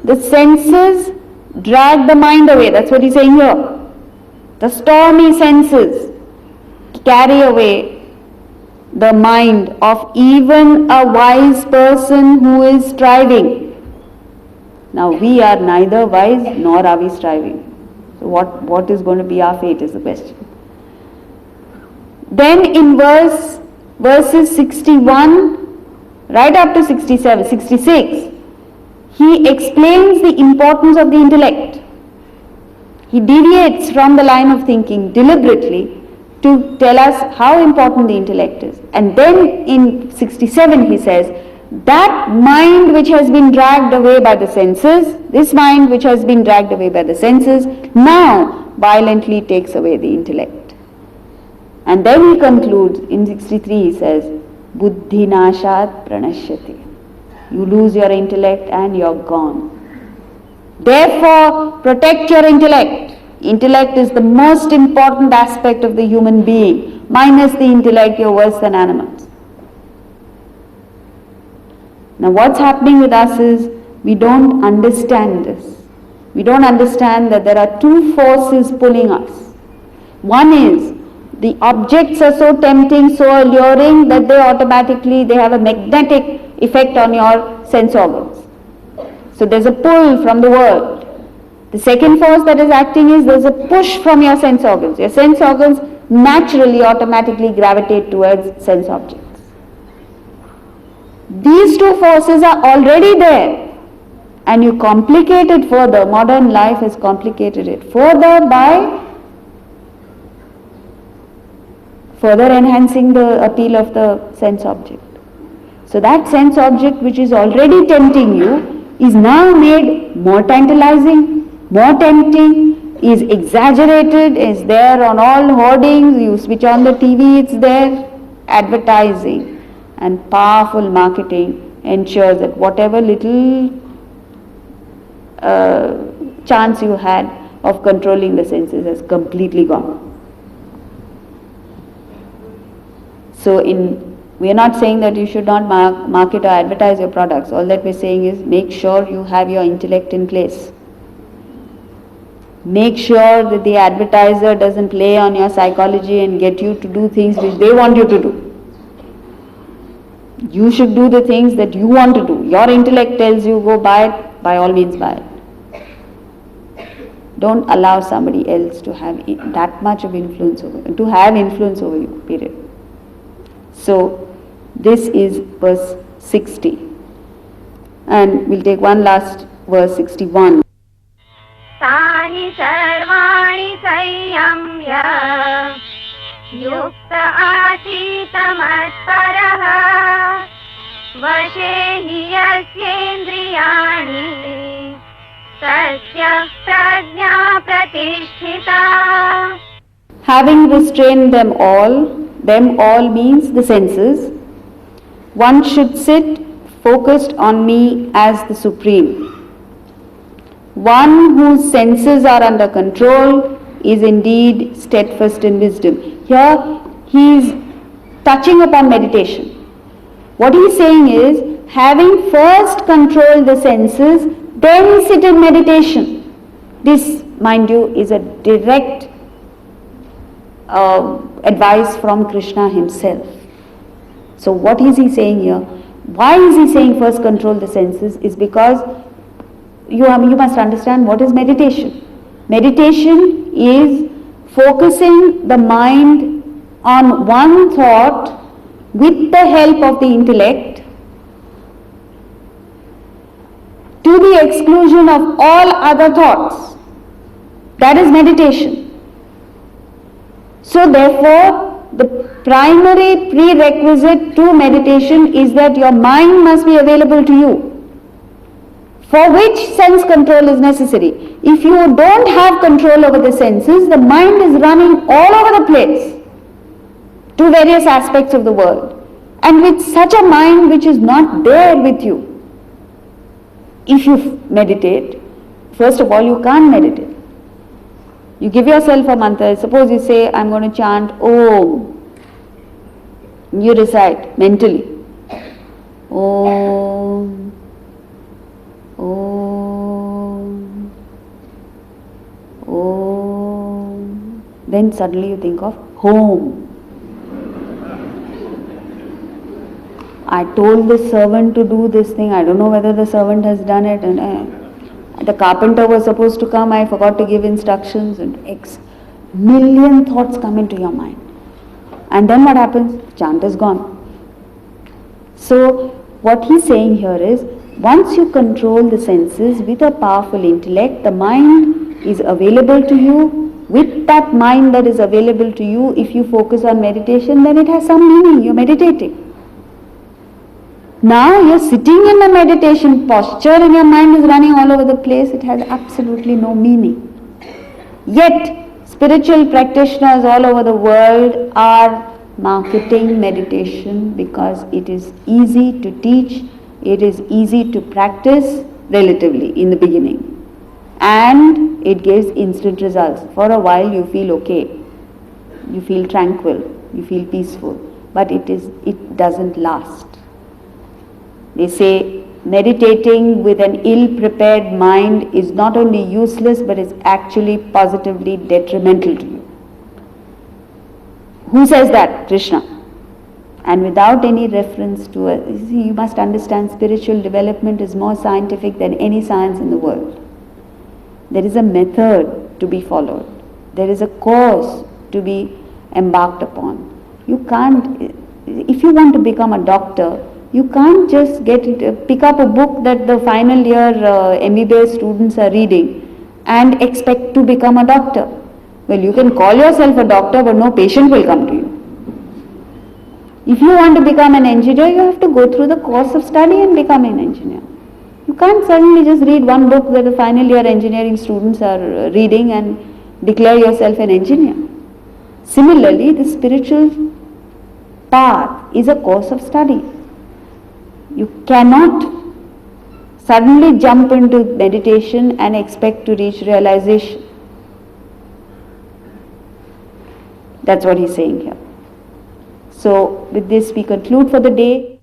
The senses drag the mind away. That's what he's saying here. The stormy senses carry away the mind of even a wise person who is striving. Now we are neither wise nor are we striving. So what is going to be our fate is the question. Then in verses 61, right up to 67, 66, he explains the importance of the intellect. He deviates from the line of thinking deliberately to tell us how important the intellect is. And then in 67 he says, that mind which has been dragged away by the senses, this mind which has been dragged away by the senses, now violently takes away the intellect. And then he concludes, in 63 he says, buddhi nashat pranashyati. You lose your intellect and you're gone. Therefore, protect your intellect. Intellect is the most important aspect of the human being. Minus the intellect, you're worse than animals. Now what's happening with us is, we don't understand this. We don't understand that there are two forces pulling us. One is, the objects are so tempting, so alluring that they have a magnetic effect on your sense organs. So there's a pull from the world. The second force that is acting is, there's a push from your sense organs. Your sense organs naturally, automatically gravitate towards sense objects. These two forces are already there, and you complicate it further. Modern life has complicated it further by further enhancing the appeal of the sense object. So that sense object which is already tempting you is now made more tantalizing, more tempting, is exaggerated, is there on all hoardings. You switch on the TV, it's there. Advertising and powerful marketing ensures that whatever little chance you had of controlling the senses has completely gone. So we are not saying that you should not market or advertise your products. All that we're saying is, make sure you have your intellect in place. Make sure that the advertiser doesn't play on your psychology and get you to do things which they want you to do. You should do the things that you want to do. Your intellect tells you go buy it, by all means buy it. Don't allow somebody else to have that much of influence over you, to have influence over you, period. So this is verse 60. And we'll take one last verse, 61. Tani sarvani sanyamya yukta asita matparaha vashe yasyendriyani tasya prajna pratisthita. Having restrained them all means the senses, one should sit focused on me as the Supreme. One whose senses are under control is indeed steadfast in wisdom. Here he is touching upon meditation. What he is saying is, having first controlled the senses, then sit in meditation. This, mind you, is a direct advice from Krishna himself. So what is he saying here? Why is he saying first control the senses? Is because you must understand what is meditation. Meditation is focusing the mind on one thought with the help of the intellect to the exclusion of all other thoughts. That is meditation. So therefore, the primary prerequisite to meditation is that your mind must be available to you, for which sense control is necessary. If you don't have control over the senses, the mind is running all over the place to various aspects of the world. And with such a mind which is not there with you, if you meditate, first of all, you can't meditate. You give yourself a mantra. Suppose you say, I'm going to chant Om. You recite mentally. Om. Om. then suddenly you think of home. I told the servant to do this thing, I don't know whether the servant has done it, and the carpenter was supposed to come, I forgot to give instructions, and million thoughts come into your mind. And then what happens? Chant is gone. So what he's saying here is, once you control the senses with a powerful intellect, the mind is available to you. With that mind that is available to you, if you focus on meditation, then it has some meaning, you're meditating. Now you're sitting in a meditation posture and your mind is running all over the place, it has absolutely no meaning. Yet, spiritual practitioners all over the world are marketing meditation because it is easy to teach, it is easy to practice relatively in the beginning. And it gives instant results. For a while you feel okay, you feel tranquil, you feel peaceful, but it doesn't last. They say meditating with an ill-prepared mind is not only useless but is actually positively detrimental to you. Who says that? Krishna. And without any reference to it, you must understand spiritual development is more scientific than any science in the world. There is a method to be followed. There is a course to be embarked upon. You can't, if you want to become a doctor, you can't just pick up a book that the final year MBBS students are reading and expect to become a doctor. Well, you can call yourself a doctor, but no patient will come to you. If you want to become an engineer, you have to go through the course of study and become an engineer. You can't suddenly just read one book that the final year engineering students are reading and declare yourself an engineer. Similarly, the spiritual path is a course of study. You cannot suddenly jump into meditation and expect to reach realization. That's what he's saying here. So with this we conclude for the day.